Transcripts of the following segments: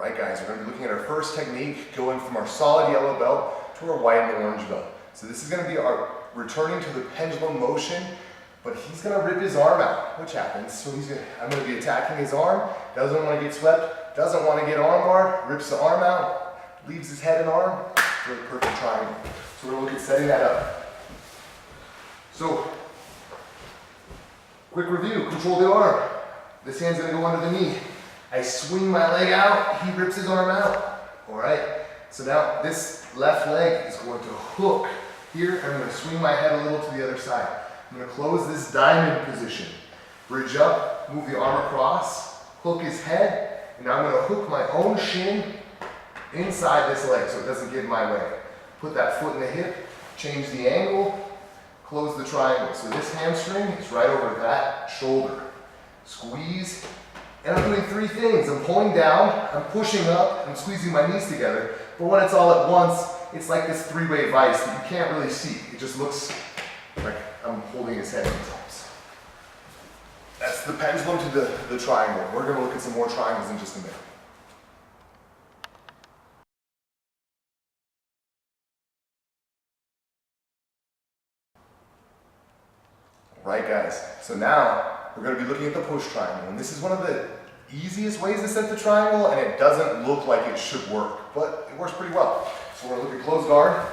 Right guys, we're going to be looking at our first technique, going from our solid yellow belt to our white and orange belt. So this is going to be our returning to the pendulum motion, but he's going to rip his arm out, which happens. So I'm going to be attacking his arm, doesn't want to get swept, doesn't want to get armbar, rips the arm out, leaves his head and arm for a perfect triangle. So we're going to look at setting that up. So, quick review, control the arm. This hand's going to go under the knee. I swing my leg out, he rips his arm out. All right, so now this left leg is going to hook here, and I'm going to swing my head a little to the other side. I'm going to close this diamond position. Bridge up, move the arm across, hook his head, and now I'm going to hook my own shin inside this leg so it doesn't get in my way. Put that foot in the hip, change the angle, close the triangle. So this hamstring is right over that shoulder. Squeeze. And I'm doing three things. I'm pulling down, I'm pushing up, I'm squeezing my knees together. But when it's all at once, it's like this three-way vice that you can't really see. It just looks like I'm holding his head sometimes. That's the pendulum to the triangle. We're going to look at some more triangles in just a minute. Right guys, so now we're going to be looking at the push triangle, and this is one of the easiest ways to set the triangle, and it doesn't look like it should work, but it works pretty well. So we're going to look at closed guard.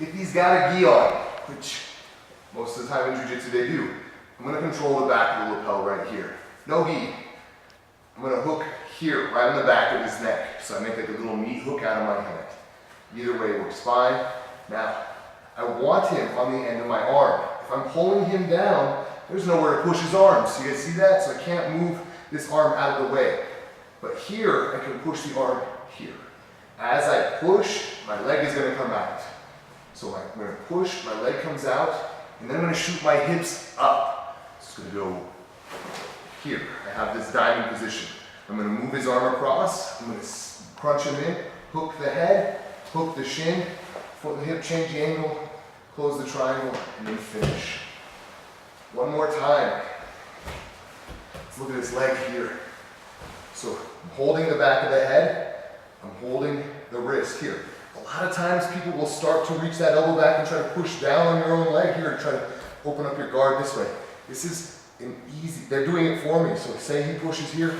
If he's got a gi on, which most of the time in jiu-jitsu they do, I'm going to control the back of the lapel right here. No gi. I'm going to hook here, right on the back of his neck, so I make like a little meat hook out of my hand. Either way works fine. Now, I want him on the end of my arm. If I'm pulling him down, there's nowhere to push his arm. So you guys see that? So I can't move this arm out of the way. But here, I can push the arm here. As I push, my leg is going to come out. So I'm going to push, my leg comes out, and then I'm going to shoot my hips up. It's going to go here. I have this diamond position. I'm going to move his arm across. I'm going to crunch him in, hook the head, hook the shin, foot and hip, change the angle, close the triangle, and then finish. One more time. Let's look at this leg here. So I'm holding the back of the head, I'm holding the wrist here. A lot of times people will start to reach that elbow back and try to push down on your own leg here and try to open up your guard this way. This is an easy, they're doing it for me. So say he pushes here,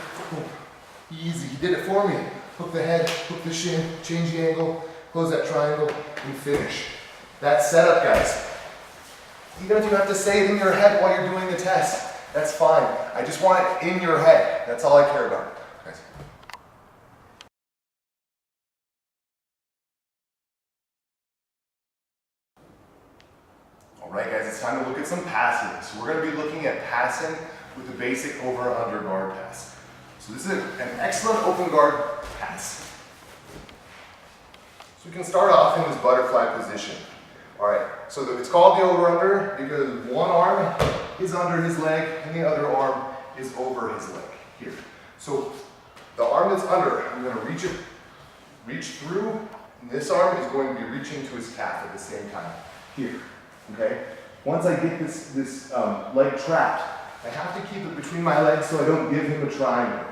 easy, he did it for me. Hook the head, hook the shin, change the angle, close that triangle, and finish. That's setup, guys. Even if you have to say it in your head while you're doing the test, that's fine. I just want it in your head. That's all I care about. Guys. All right, guys, it's time to look at some passing. So we're going to be looking at passing with the basic over-under guard pass. So this is an excellent open guard pass. So we can start off in this butterfly position. All right, so it's called the over-under because one arm is under his leg and the other arm is over his leg here. So the arm that's under, I'm going to reach through, and this arm is going to be reaching to his calf at the same time here. Okay. Once I get this leg trapped, I have to keep it between my legs so I don't give him a triangle.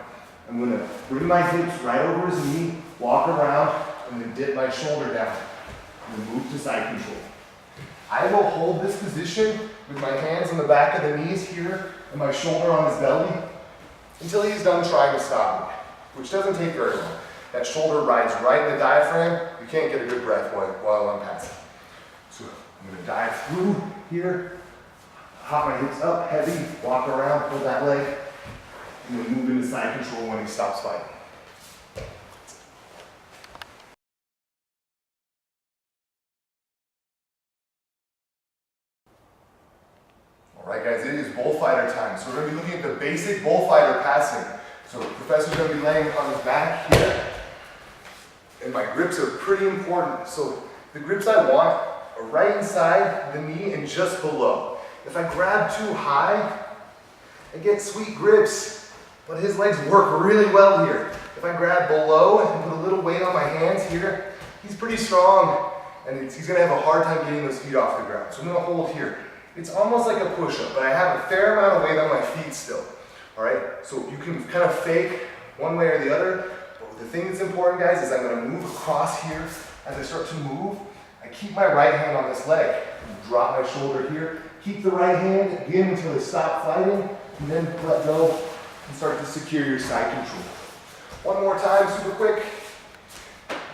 I'm going to bring my hips right over his knee, walk around, and then dip my shoulder down, and then move to side control. I will hold this position with my hands on the back of the knees here and my shoulder on his belly until he's done trying to stop me, which doesn't take very long. That shoulder rides right in the diaphragm. You can't get a good breath while I'm passing. So I'm going to dive through here, hop my hips up, heavy, walk around, pull that leg, and then move into side control when he stops fighting. Alright guys, it is bullfighter time. So we're going to be looking at the basic bullfighter passing. So the professor's going to be laying on his back here. And my grips are pretty important. So the grips I want are right inside the knee and just below. If I grab too high, I get sweet grips, but his legs work really well here. If I grab below and put a little weight on my hands here, he's pretty strong, and he's going to have a hard time getting those feet off the ground. So I'm going to hold here. It's almost like a push-up, but I have a fair amount of weight on my feet still. All right, so you can kind of fake one way or the other, but the thing that's important, guys, is I'm gonna move across here. As I start to move, I keep my right hand on this leg, drop my shoulder here, keep the right hand again until they stop fighting, and then let go and start to secure your side control. One more time, super quick.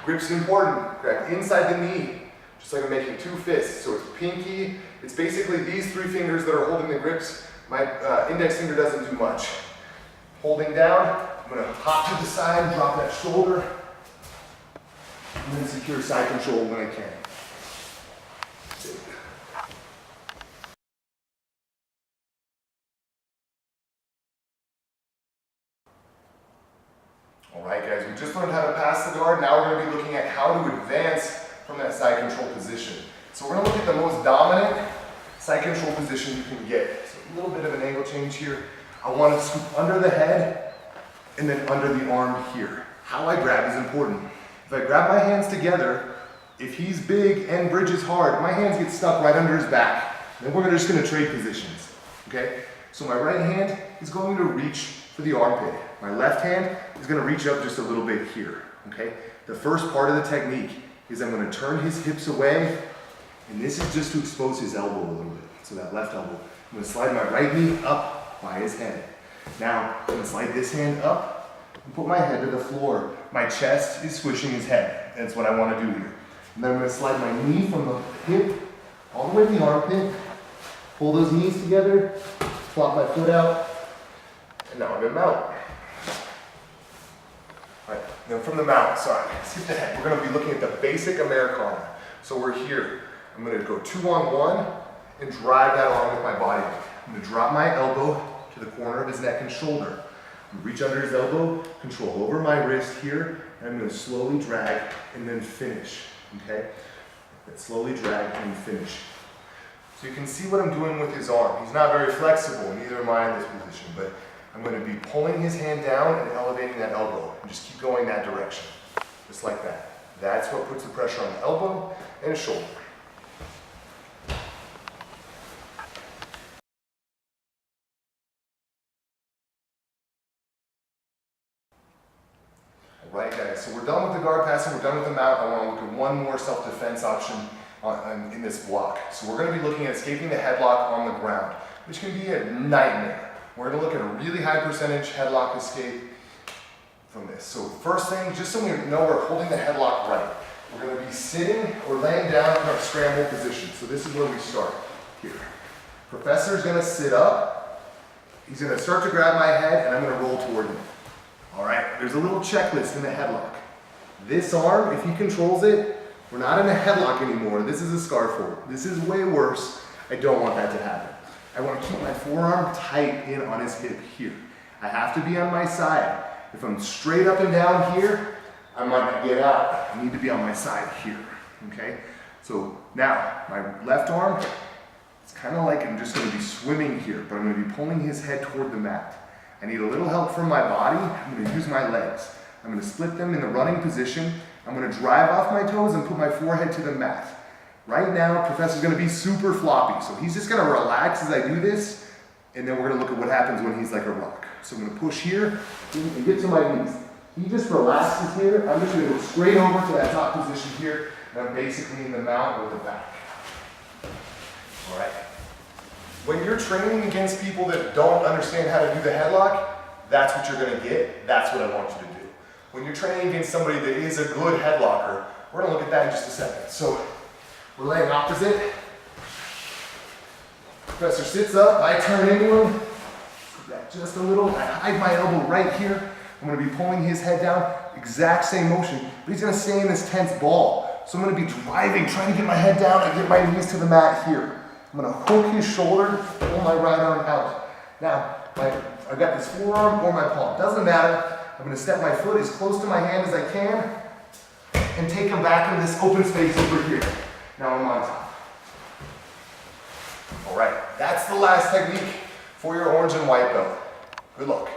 Grip's important. Grab inside the knee, just like I'm making two fists. So it's pinky, it's basically these three fingers that are holding the grips. My index finger doesn't do much. Holding down, I'm gonna hop to the side, drop that shoulder, and then secure side control when I can. All right, guys, we just learned how to pass the guard. Now we're going to be looking at how to advance from that side control position. So we're going to look at the most dominant side control position you can get. So a little bit of an angle change here. I want to scoop under the head and then under the arm here. How I grab is important. If I grab my hands together, if he's big and bridges hard, my hands get stuck right under his back. Then we're just going to trade positions, okay? So my right hand is going to reach for the armpit. My left hand is going to reach up just a little bit here, okay? The first part of the technique is I'm going to turn his hips away, and this is just to expose his elbow a little bit. So that left elbow. I'm going to slide my right knee up by his head. Now, I'm going to slide this hand up and put my head to the floor. My chest is squishing his head. That's what I want to do here. And then I'm going to slide my knee from the hip all the way to the armpit, pull those knees together, flop my foot out, and now I'm in mount. All right, then from the mount, sorry, skip the head. We're going to be looking at the basic Americana. So we're here. I'm going to go 2-on-1 and drive that arm with my body weight. I'm going to drop my elbow to the corner of his neck and shoulder. Reach under his elbow, control over my wrist here, and I'm going to slowly drag and then finish, okay? Slowly drag and finish. So you can see what I'm doing with his arm. He's not very flexible, neither am I in this position, but I'm going to be pulling his hand down and elevating that elbow, and just keep going that direction, just like that. That's what puts the pressure on the elbow and the shoulder. Right, guys, so we're done with the guard passing, we're done with the mount. I want to look at one more self-defense option in this block. So we're going to be looking at escaping the headlock on the ground, which can be a nightmare. We're going to look at a really high percentage headlock escape from this. So first thing, just so we know we're holding the headlock right, we're going to be sitting or laying down in our scramble position. So this is where we start, here. Professor's going to sit up, he's going to start to grab my head, and I'm going to roll toward him. All right, there's a little checklist in the headlock. This arm, if he controls it, we're not in a headlock anymore. This is a scarf hold. This is way worse. I don't want that to happen. I want to keep my forearm tight in on his hip here. I have to be on my side. If I'm straight up and down here, I might not get out. I need to be on my side here, okay? So now, my left arm, it's kind of like I'm just going to be swimming here, but I'm going to be pulling his head toward the mat. I need a little help from my body. I'm going to use my legs. I'm going to split them in the running position. I'm going to drive off my toes and put my forehead to the mat. Right now, Professor's going to be super floppy, so he's just going to relax as I do this, and then we're going to look at what happens when he's like a rock. So I'm going to push here and get to my knees. He just relaxes here. I'm just going to go straight over to that top position here, and I'm basically in the mount with the back. All right. When you're training against people that don't understand how to do the headlock, that's what you're going to get. That's what I want you to do. When you're training against somebody that is a good headlocker, we're going to look at that in just a second. So we're laying opposite. Professor sits up, I turn into him. Just a little, I hide my elbow right here. I'm going to be pulling his head down, exact same motion, but he's going to stay in this tense ball. So I'm going to be driving, trying to get my head down and get my knees to the mat here. I'm going to hook his shoulder, pull my right arm out. Now, I've got this forearm or my palm. Doesn't matter. I'm going to step my foot as close to my hand as I can and take him back into this open space over here. Now I'm on top. All right, that's the last technique for your orange and white belt. Good luck.